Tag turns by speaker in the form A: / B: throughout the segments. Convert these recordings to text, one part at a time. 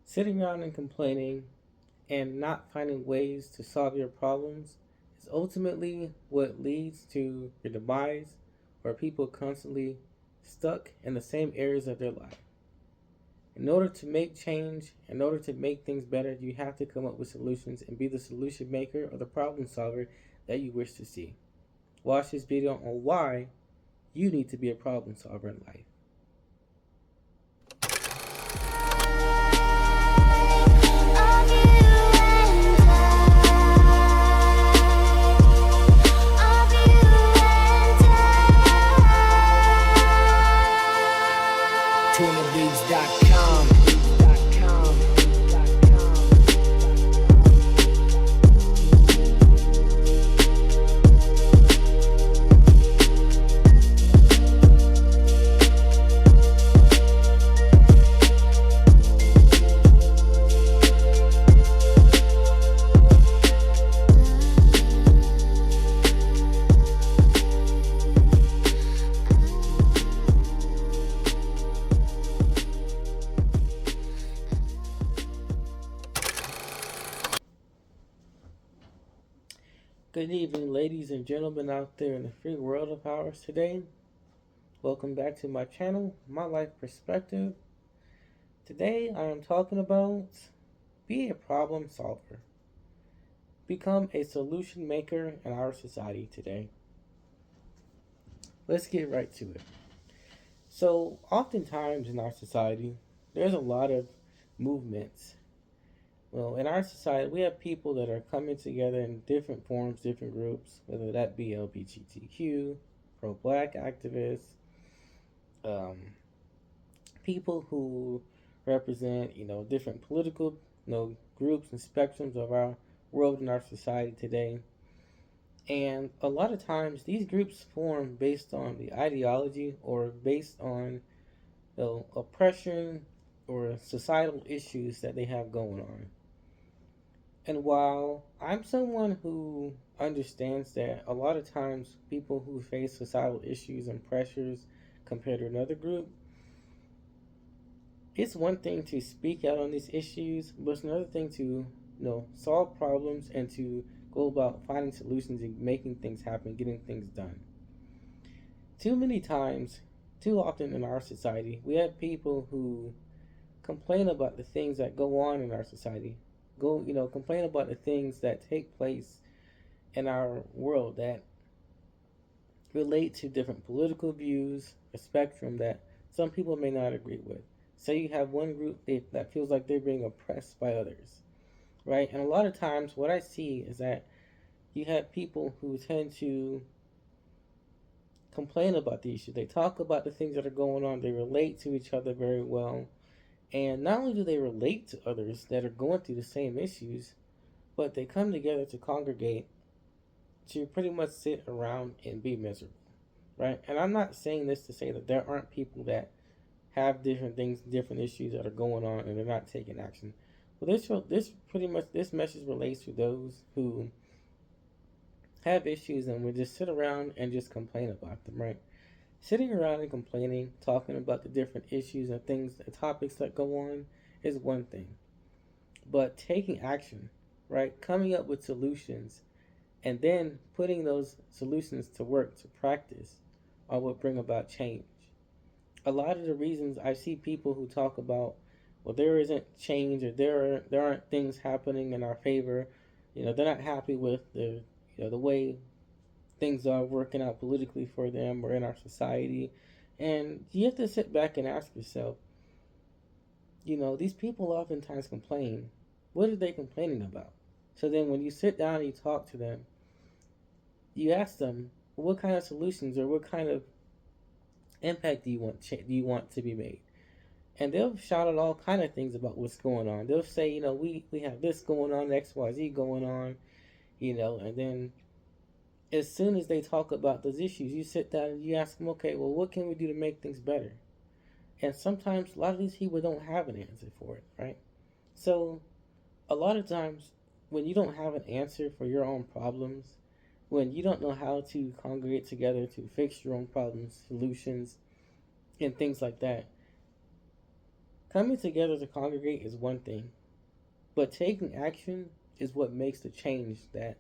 A: Sitting around and complaining and not finding ways to solve your problems is ultimately what leads to your demise, or people constantly stuck in the same areas of their life. In order to make change, in order to make things better, you have to come up with solutions and be the solution maker or the problem solver that you wish to see. Watch this video on why you need to be a problem solver in life.
B: TunaBeats.com.
A: Good evening, ladies and gentlemen out there in the free world of ours today. Welcome back to my channel, My Life Perspective. Today I am talking about be a problem solver. Become a solution maker in our society today. Let's get right to it. So, oftentimes in our society, there's a lot of movements. Well, in our society, we have people that are coming together in different forms, different groups, whether that be LGBTQ, pro-black activists, um, people who represent, different political, groups and spectrums of our world and our society today. And a lot of times, these groups form based on the ideology or based on oppression or societal issues that they have going on. And while I'm someone who understands that a lot of times people who face societal issues and pressures compared to another group, it's one thing to speak out on these issues, but it's another thing to, solve problems and to go about finding solutions and making things happen, getting things done. Too many times, too often in our society, we have people who complain about the things that go on in our society, complain about the things that take place in our world that relate to different political views, a spectrum that some people may not agree with. Say you have one group that feels like they're being oppressed by others, right? And a lot of times, what I see is that you have people who tend to complain about the issue. They talk about the things that are going on. They relate to each other very well. And not only do they relate to others that are going through the same issues, but they come together to congregate to pretty much sit around and be miserable, right? And I'm not saying this to say that there aren't people that have different things, different issues that are going on, and they're not taking action. But this message relates to those who have issues and will just sit around and just complain about them, right? Sitting around and complaining, talking about the different issues and things, the topics that go on, is one thing. But taking action, right? Coming up with solutions and then putting those solutions to work, to practice, are what bring about change. A lot of the reasons I see people who talk about, well, there isn't change or there aren't things happening in our favor, they're not happy with the way things are working out politically for them or in our society. And you have to sit back and ask yourself, these people oftentimes complain. What are they complaining about? So then when you sit down and you talk to them, you ask them, well, what kind of solutions or what kind of impact do you want to be made? And they'll shout out all kind of things about what's going on. They'll say, we have this going on, XYZ going on, and then as soon as they talk about those issues, you sit down and you ask them, okay, well, what can we do to make things better? And sometimes a lot of these people don't have an answer for it, right? So a lot of times when you don't have an answer for your own problems, when you don't know how to congregate together to fix your own problems, solutions, and things like that, Coming together to congregate is one thing, but taking action is what makes the change that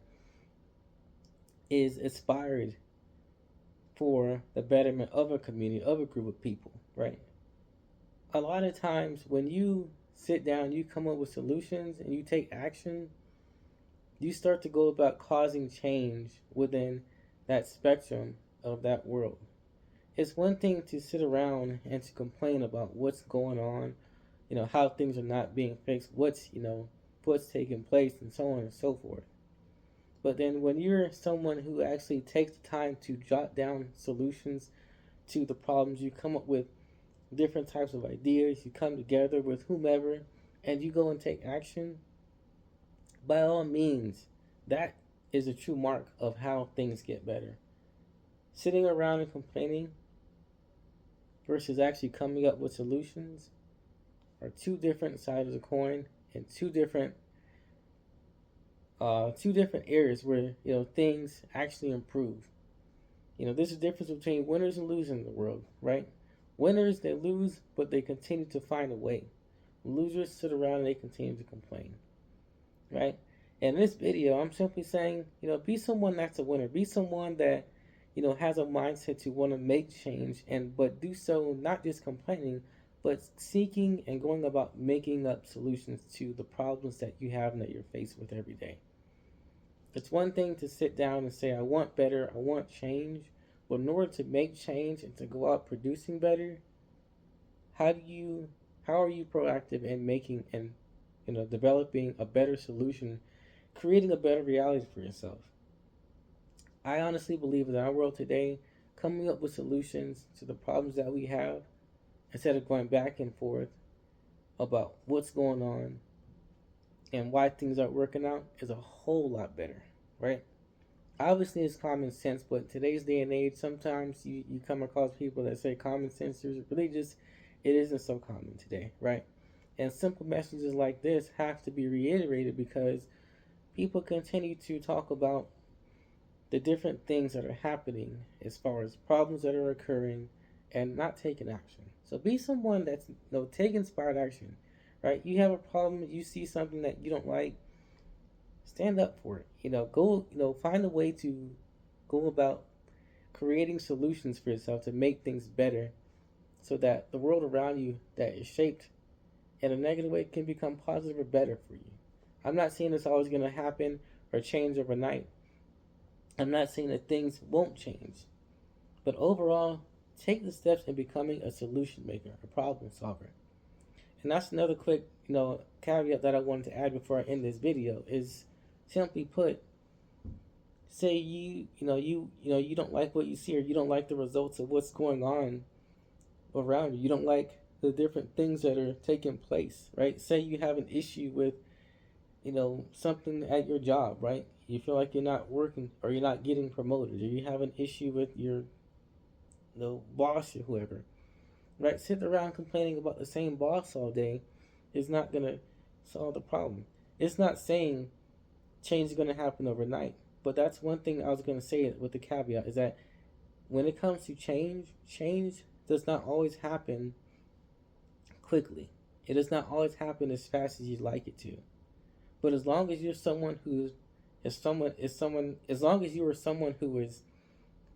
A: is inspired for the betterment of a community, of a group of people, right? A lot of times when you sit down, you come up with solutions and you take action, you start to go about causing change within that spectrum of that world. It's one thing to sit around and to complain about what's going on, how things are not being fixed, what's taking place, and so on and so forth. But then when you're someone who actually takes the time to jot down solutions to the problems, you come up with different types of ideas, you come together with whomever, and you go and take action, by all means, that is a true mark of how things get better. Sitting around and complaining versus actually coming up with solutions are two different sides of the coin and two different areas where things actually improve. There's a difference between winners and losers in the world, right? Winners, they lose, but they continue to find a way. Losers sit around and they continue to complain, right? In this video, I'm simply saying, be someone that's a winner. Be someone that, has a mindset to want to make change, but do so not just complaining, but seeking and going about making up solutions to the problems that you have and that you're faced with every day. It's one thing to sit down and say, I want better, I want change. But in order to make change and to go out producing better, how are you proactive in making and developing a better solution, creating a better reality for yourself? I honestly believe in our world today, coming up with solutions to the problems that we have, instead of going back and forth about what's going on and why things aren't working out, is a whole lot better, right? Obviously, it's common sense, but in today's day and age, sometimes you come across people that say common sense is really just, it isn't so common today, right? And simple messages like this have to be reiterated because people continue to talk about the different things that are happening as far as problems that are occurring and not taking action. So be someone that's take inspired action, right? You have a problem, you see something that you don't like, stand up for it. Go, find a way to go about creating solutions for yourself to make things better so that the world around you that is shaped in a negative way can become positive or better for you. I'm not saying it's always going to happen or change overnight. I'm not saying that things won't change. But overall, take the steps in becoming a solution maker, a problem solver. And that's another quick, caveat that I wanted to add before I end this video is, simply put, say you don't like what you see, or you don't like the results of what's going on around you. You don't like the different things that are taking place, right? Say you have an issue with, something at your job, right? You feel like you're not working or you're not getting promoted, or you have an issue with your boss or whoever, right? Sitting around complaining about the same boss all day is not going to solve the problem. It's not saying change is going to happen overnight, but that's one thing I was going to say with the caveat is that when it comes to change does not always happen quickly. It does not always happen as fast as you'd like it to. But as long as you're someone who as long as you are someone who is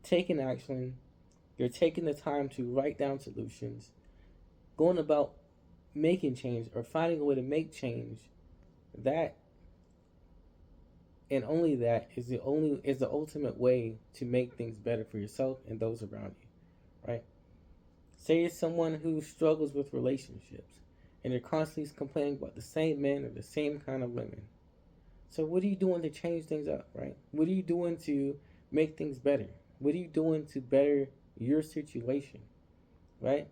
A: taking action, you're taking the time to write down solutions, going about making change or finding a way to make change, that and only that is the ultimate way to make things better for yourself and those around you, right? Say you're someone who struggles with relationships and you're constantly complaining about the same men or the same kind of women. So what are you doing to change things up, right? What are you doing to make things better? What are you doing to better your situation, right?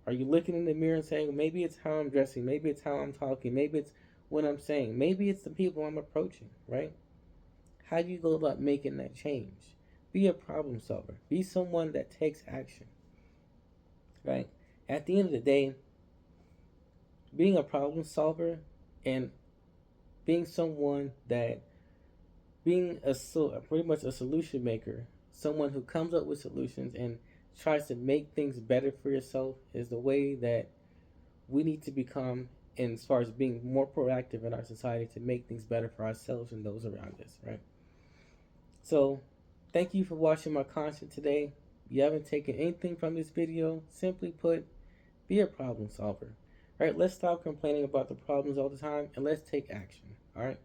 A: Are you looking in the mirror and saying, maybe it's how I'm dressing, maybe it's how I'm talking, maybe it's what I'm saying, maybe it's the people I'm approaching, right? How do you go about making that change? Be a problem solver. Be someone that takes action, right? At the end of the day, being a problem solver and being someone that pretty much a solution maker, someone who comes up with solutions and tries to make things better for yourself, is the way that we need to become, and as far as being more proactive in our society to make things better for ourselves and those around us, right? So, thank you for watching my content today. If you haven't taken anything from this video, simply put, be a problem solver. All right, let's stop complaining about the problems all the time and let's take action. All right.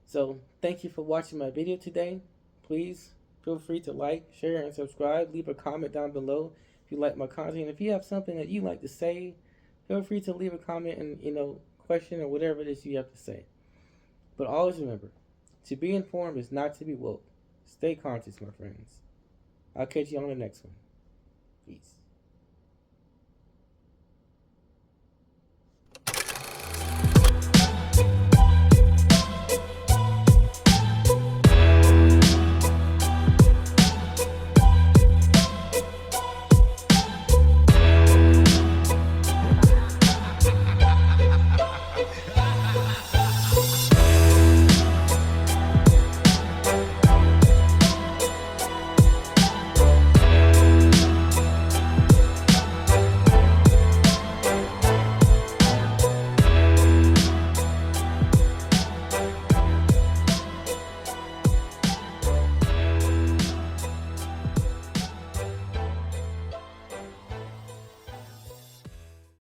A: So, thank you for watching my video today. Please feel free to like, share, and subscribe. Leave a comment down below if you like my content. If you have something that you'd like to say, feel free to leave a comment and, question or whatever it is you have to say. But always remember, to be informed is not to be woke. Stay conscious, my friends. I'll catch you on the next one. Peace.